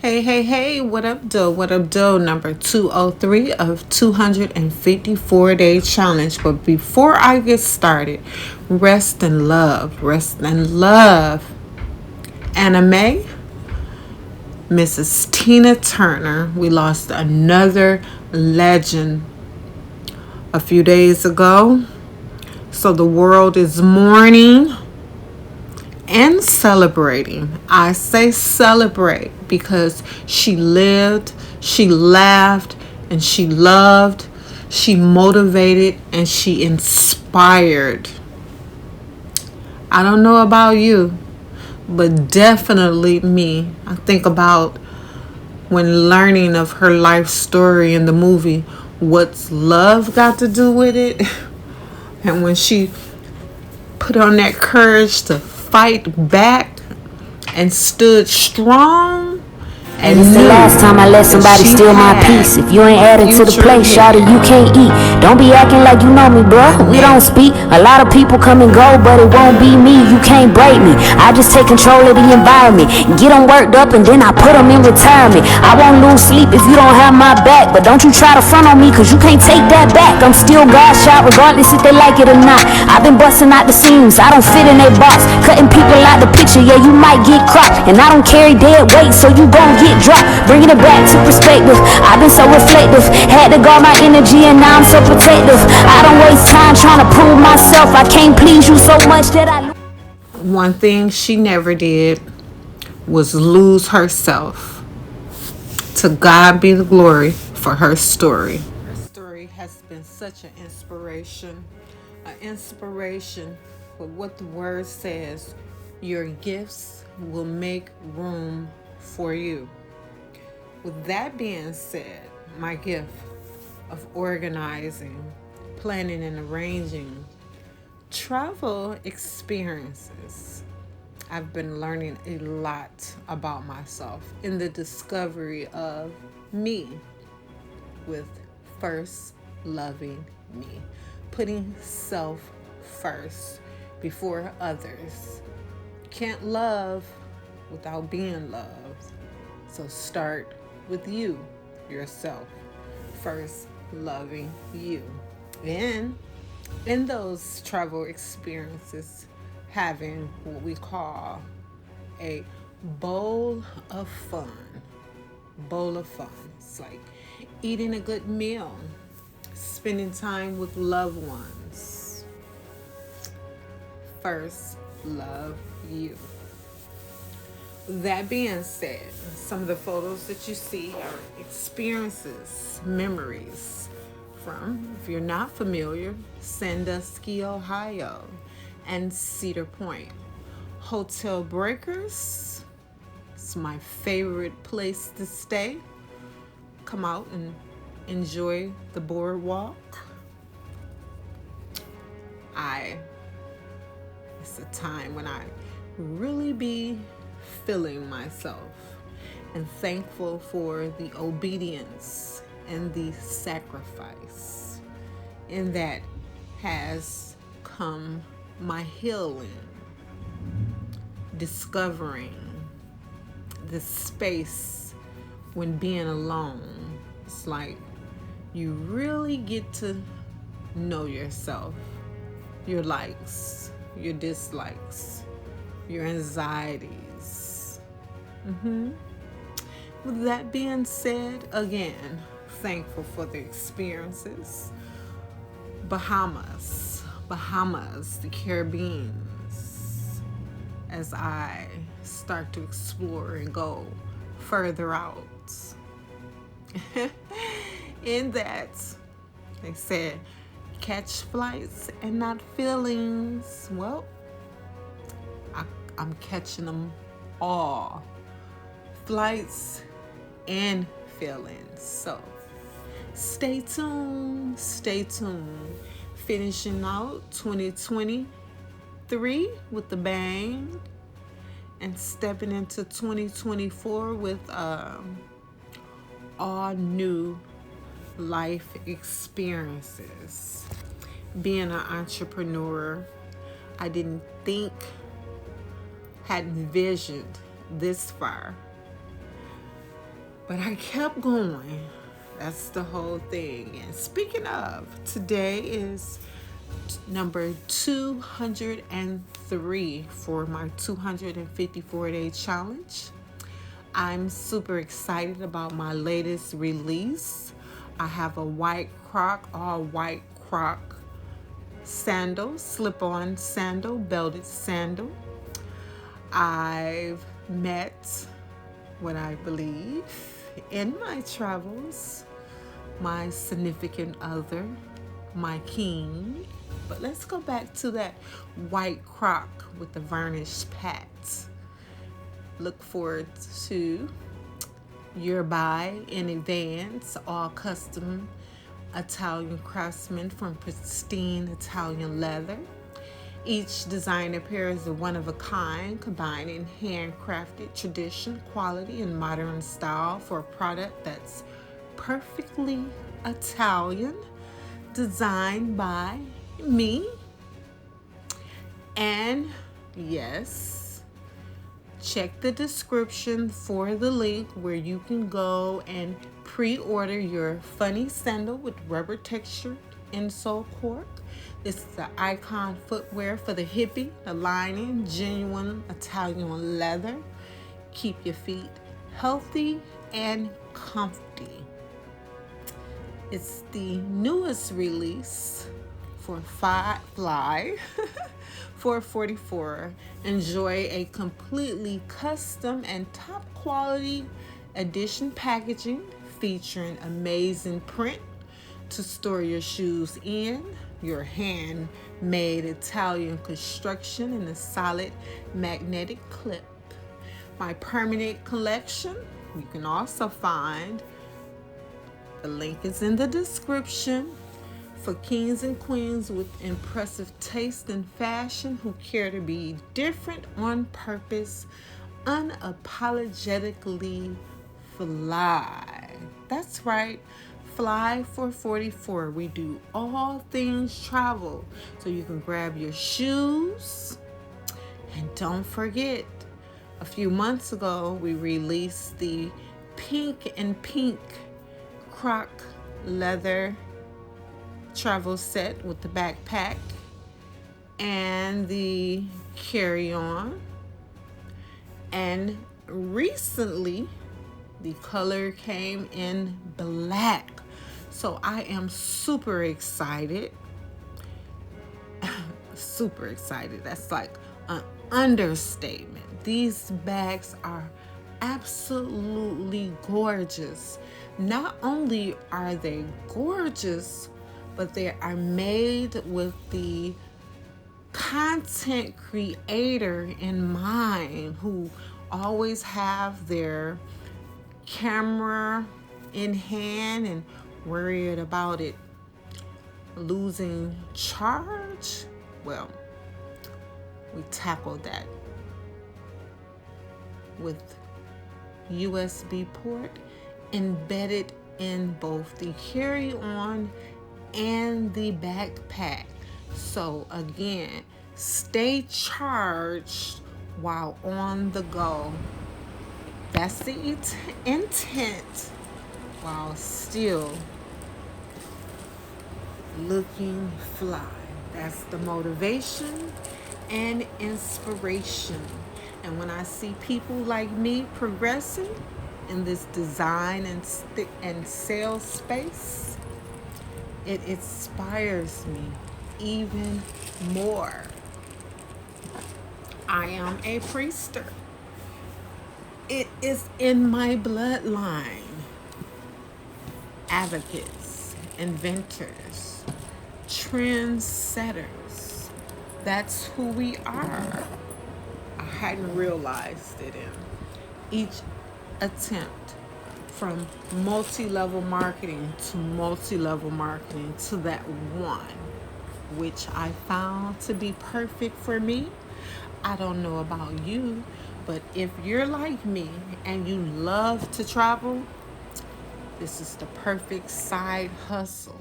Hey, what up, doe? What up, doe? Number 203 of 254-day challenge. But before I get started, rest in love. Rest in love. Anime, Mrs. Tina Turner. We lost another legend a few days ago. So the world is mourning and celebrating. I say celebrate because she lived, she laughed, and she loved, she motivated, and she inspired. I don't know about you, but definitely me. I think about when learning of her life story in the movie, what's love got to do with it? And when she put on that courage to fight back and stood strong And it's the last time I let somebody steal my peace. If you ain't adding to the plate, shawty, you can't eat. Don't be acting like you know me, bruh. We don't speak. A lot of people come and go, but it won't be me. You can't break me. I just take control of the environment. Get them worked up and then I put them in retirement. I won't lose sleep if you don't have my back. But don't you try to front on me, cause you can't take that back. I'm still God's shot, regardless if they like it or not. I've been busting out the seams. I don't fit in a box. Cutting people out the picture, yeah, you might get cropped. And I don't carry dead weight, so you gon' get dropped. Bringing it back to perspective. I've been so reflective. Had to guard my energy and now I'm so protective. I don't waste time trying to prove myself. I can't please you so much that I... One thing she never did was lose herself. To God be the glory for her story. Her story has been such an inspiration for what the word says. Your gifts will make room for you. With that being said, my gift of organizing, planning, and arranging travel experiences, I've been learning a lot about myself in the discovery of me with first loving me, putting self first before others. Can't love without being loved. So start with you, yourself, first loving you. And in those travel experiences, having what we call a bowl of fun. It's like eating a good meal, spending time with loved ones. First, love you. That being said, some of the photos that you see are experiences, memories from, if you're not familiar, Sandusky, Ohio, and Cedar Point. Hotel Breakers, it's my favorite place to stay. Come out and enjoy the boardwalk. It's a time when I really be feeling myself and thankful for the obedience and the sacrifice. And that has come my healing, discovering the space when being alone. It's like you really get to know yourself, your likes, your dislikes, your anxieties. With that being said, again, thankful for the experiences. Bahamas, the Caribbean, as I start to explore and go further out. In that, they said, catch flights and not feelings. Well, I'm catching them all, flights and feelings. So stay tuned. Finishing out 2023 with the bang and stepping into 2024 with all new life experiences. Being an entrepreneur, I didn't had envisioned this far. But I kept going. That's the whole thing. And speaking of, today is number 203 for my 254-day challenge. I'm super excited about my latest release. I have a white croc, all white croc sandal, slip-on sandal, belted sandal. I've met what I believe in my travels, my significant other, my king. But let's go back to that white croc with the varnished pads. Look forward to your buy in advance, all custom Italian craftsmen from pristine Italian leather. Each designer pair is a one-of-a-kind, combining handcrafted tradition, quality, and modern style for a product that's perfectly Italian, designed by me. And yes, check the description for the link where you can go and pre-order your funny sandal with rubber textured insole cork. This is the icon footwear for the hippie, the lining, genuine Italian leather. Keep your feet healthy and comfy. It's the newest release for Fly 444. Enjoy a completely custom and top quality edition packaging featuring amazing print to store your shoes in, your handmade Italian construction in a solid magnetic clip. My permanent collection, you can also find, the link is in the description, for kings and queens with impressive taste and fashion who care to be different on purpose, unapologetically fly. That's right. Fly 444. We do all things travel. So you can grab your shoes. And don't forget, a few months ago, we released the pink and pink croc leather travel set with the backpack and the carry-on. And recently, the color came in black. So I am super excited. Super excited. That's like an understatement. These bags are absolutely gorgeous. Not only are they gorgeous, but they are made with the content creator in mind, who always have their camera in hand and worried about it losing charge. Well, we tackled that with USB port embedded in both the carry-on and the backpack. So again, stay charged while on the go. That's the intent, while still looking fly. That's the motivation and inspiration. And when I see people like me progressing in this design and sales space, it inspires me even more. I am a priester. It is in my bloodline. Advocates, inventors, trendsetters. That's who we are. I hadn't realized it in each attempt, from multi-level marketing to multi-level marketing to that one, which I found to be perfect for me. I don't know about you, but if you're like me and you love to travel, this is the perfect side hustle.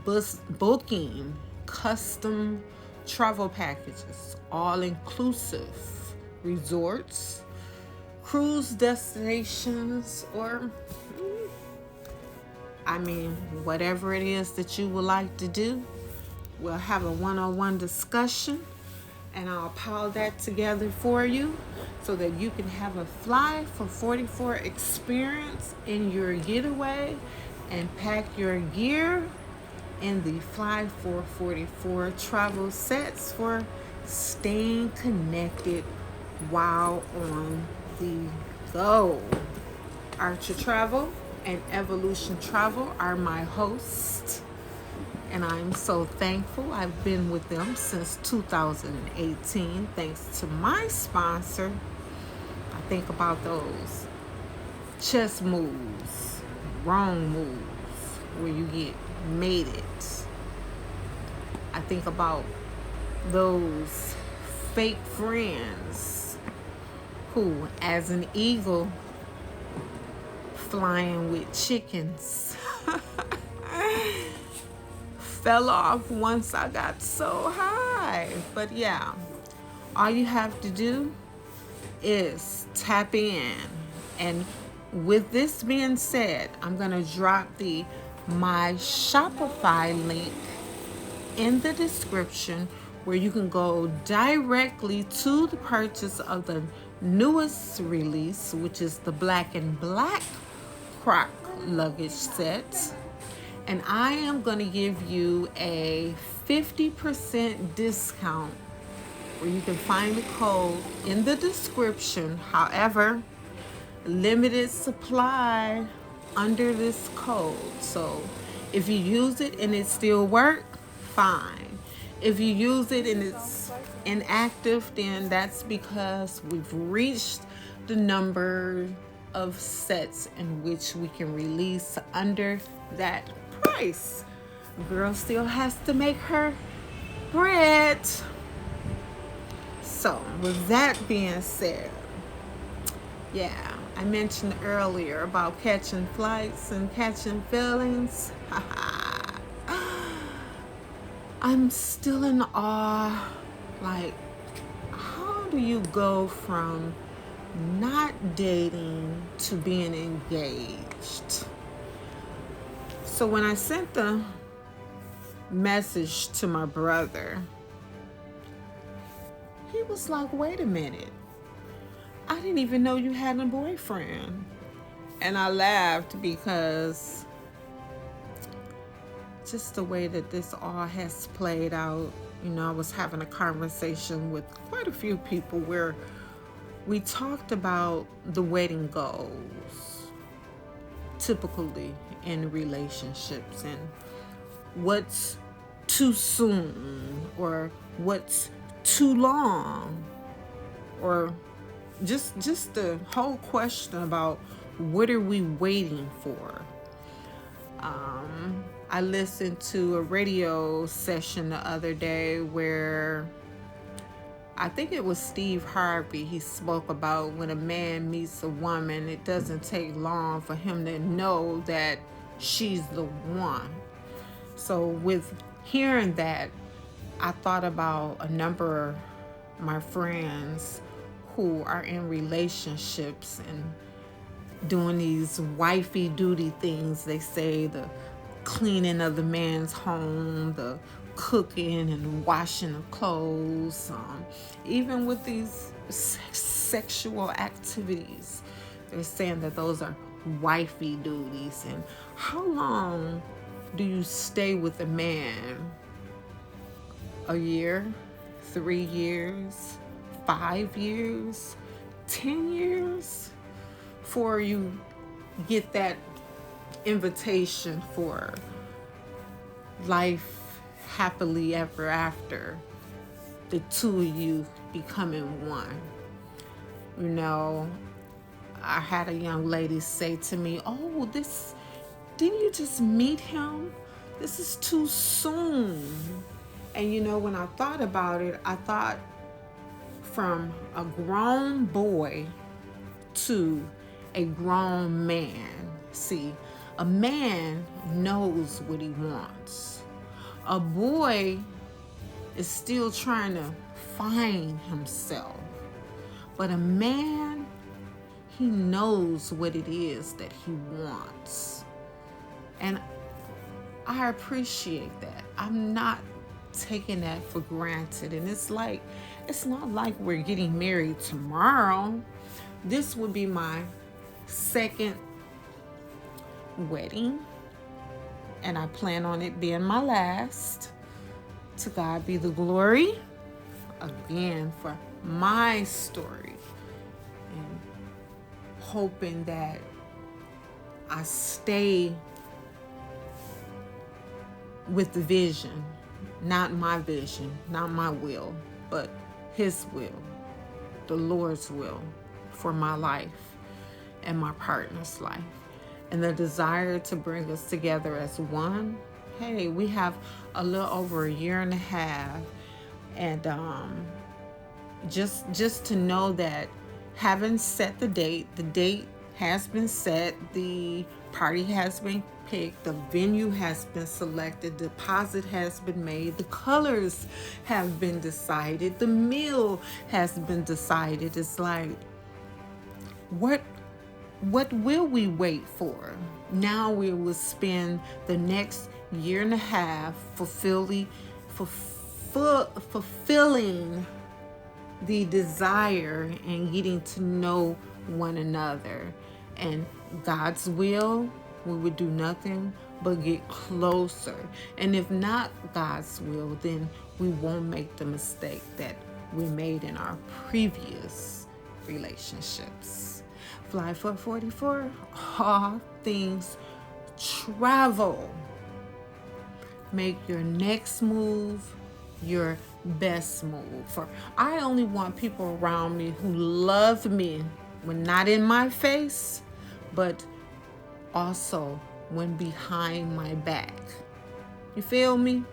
Booking custom travel packages, all inclusive resorts, cruise destinations, or whatever it is that you would like to do. We'll have a one-on-one discussion, and I'll pile that together for you so that you can have a Fly for 44 experience in your getaway and pack your gear in the Fly for 44 travel sets for staying connected while on the go. Archer Travel and Evolution Travel are my hosts, and I'm so thankful. I've been with them since 2018 thanks to my sponsor. I think about those chess moves, wrong moves, where you get mated. I think about those fake friends who, as an eagle flying with chickens, fell off once I got so high. But yeah, all you have to do is tap in. And with this being said, I'm going to drop the My Shopify link in the description, where you can go directly to the purchase of the newest release, which is the black and black croc luggage set. And I am going to give you a 50% discount, where you can find the code in the description. However, limited supply under this code. So if you use it and it still works, fine. If you use it and it's inactive, then that's because we've reached the number of sets in which we can release under that price. Girl still has to make her bread. So with that being said, yeah, I mentioned earlier about catching flights and catching feelings. I'm still in awe. Like, how do you go from not dating to being engaged? So when I sent the message to my brother, he was like, wait a minute, I didn't even know you had a boyfriend. And I laughed, because just the way that this all has played out, I was having a conversation with quite a few people where we talked about the wedding goals typically in relationships, and what's too soon, or what's too long, or just the whole question about what are we waiting for. I listened to a radio session the other day where I think it was Steve Harvey. He spoke about when a man meets a woman, it doesn't take long for him to know that she's the one. So with hearing that, I thought about a number of my friends who are in relationships and doing these wifey duty things. They say the cleaning of the man's home, the cooking and washing of clothes, even with these sexual activities, they're saying that those are wifey duties. And how long do you stay with a man? A year, 3 years, 5 years, 10 years, before you get that invitation for life happily ever after, the two of you becoming one. I had a young lady say to me, oh, didn't you just meet him? This is too soon. And when I thought about it, I thought from a grown boy to a grown man. See, a man knows what he wants. A boy is still trying to find himself. But a man, He knows what it is that he wants. And I appreciate that. I'm not taking that for granted. And it's not like we're getting married tomorrow. This would be my second wedding, and I plan on it being my last. To God be the glory again for my story, and hoping that I stay with the vision, not my vision, not my will, but his will, the Lord's will for my life and my partner's life. And the desire to bring us together as one. Hey, we have a little over a year and a half, and just to know that, having set the date has been set, the party has been picked, the venue has been selected, deposit has been made, the colors have been decided, the meal has been decided. It's like, what will we wait for? Now we will spend the next year and a half fulfilling the desire and getting to know one another. And God's will, we would do nothing but get closer. And if not God's will, then we won't make the mistake that we made in our previous relationships. Fly for 44, all things travel. Make your next move your best move. For I only want people around me who love me when not in my face, but also when behind my back. You feel me?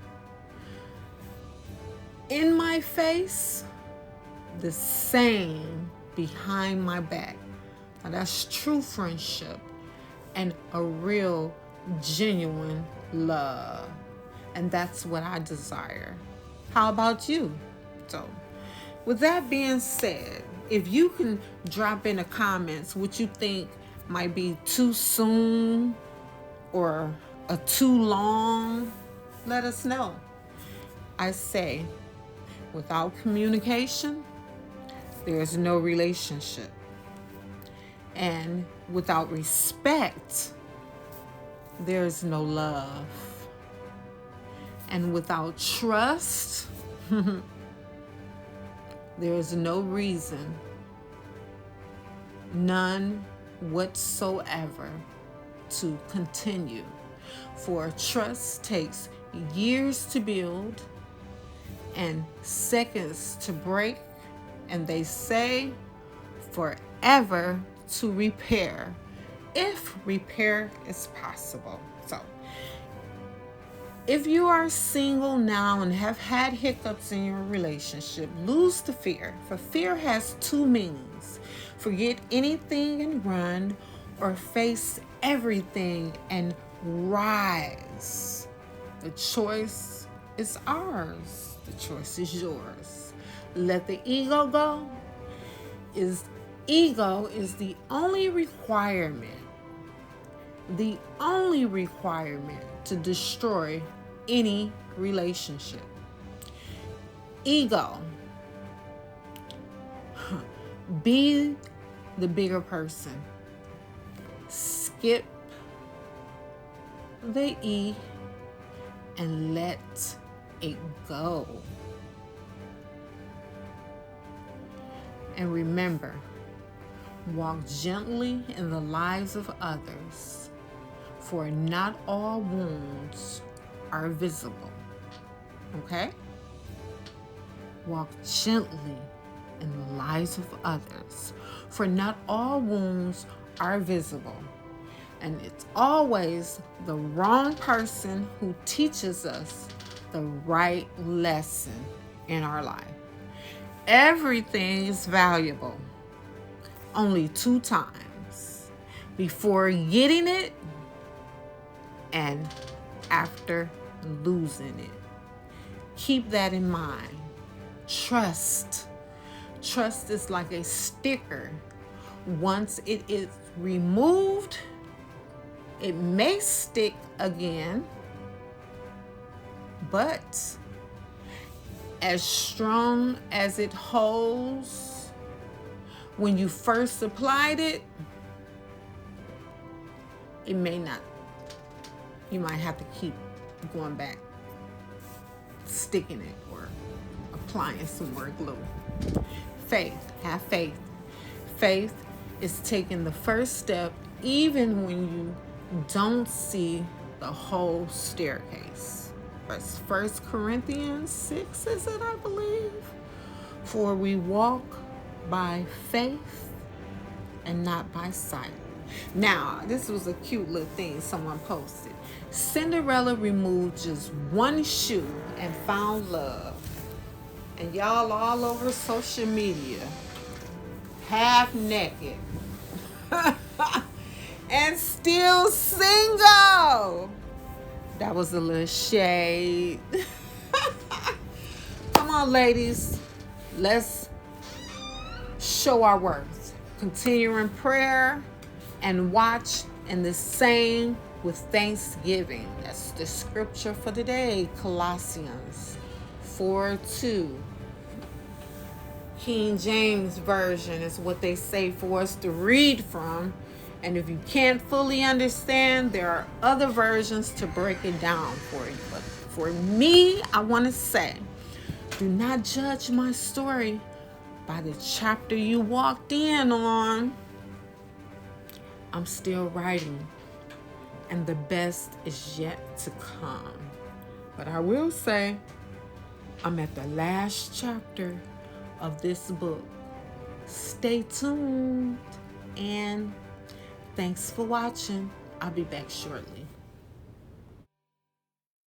In my face, the same behind my back. Now that's true friendship and a real, genuine love. And that's what I desire. How about you? So, with that being said, if you can drop in the comments what you think might be too soon or a too long, let us know. I say, without communication, there's no relationship. And without respect, there's no love. And without trust, there is no reason, none whatsoever, to continue. For trust takes years to build and seconds to break, and they say forever to repair, if repair is possible. So, if you are single now and have had hiccups in your relationship, lose the fear, for fear has two meanings: forget anything and run, or face everything and rise. The choice is ours. The choice is yours. Let the ego go. Ego is the only requirement to destroy any relationship. Ego. Be the bigger person. Skip the E and let it go. And remember, walk gently in the lives of others, for not all wounds are visible. Okay? Walk gently in the lives of others, for not all wounds are visible. And it's always the wrong person who teaches us the right lesson in our life. Everything is valuable only 2 times: before getting it and after losing it. Keep that in mind. Trust is like a sticker Once it is removed, it may stick again, but as strong as it holds when you first applied it, it may not. You might have to keep going back, sticking it or applying some more glue. Faith, have faith. Faith is taking the first step even when you don't see the whole staircase. That's 1 Corinthians 6, is it, I believe? For we walk by faith and not by sight. Now, this was a cute little thing someone posted. Cinderella removed just one shoe and found love. And y'all all over social media, half naked and still single. That was a little shade. Come on, ladies. Let's show our worth. Continue in prayer and watch, and the same with thanksgiving. That's the scripture for today, Colossians 4:2. King James Version is what they say for us to read from. And if you can't fully understand, there are other versions to break it down for you. But for me, I want to say, do not judge my story by the chapter you walked in on. I'm still writing, and the best is yet to come. But I will say, I'm at the last chapter of this book. Stay tuned, and thanks for watching. I'll be back shortly.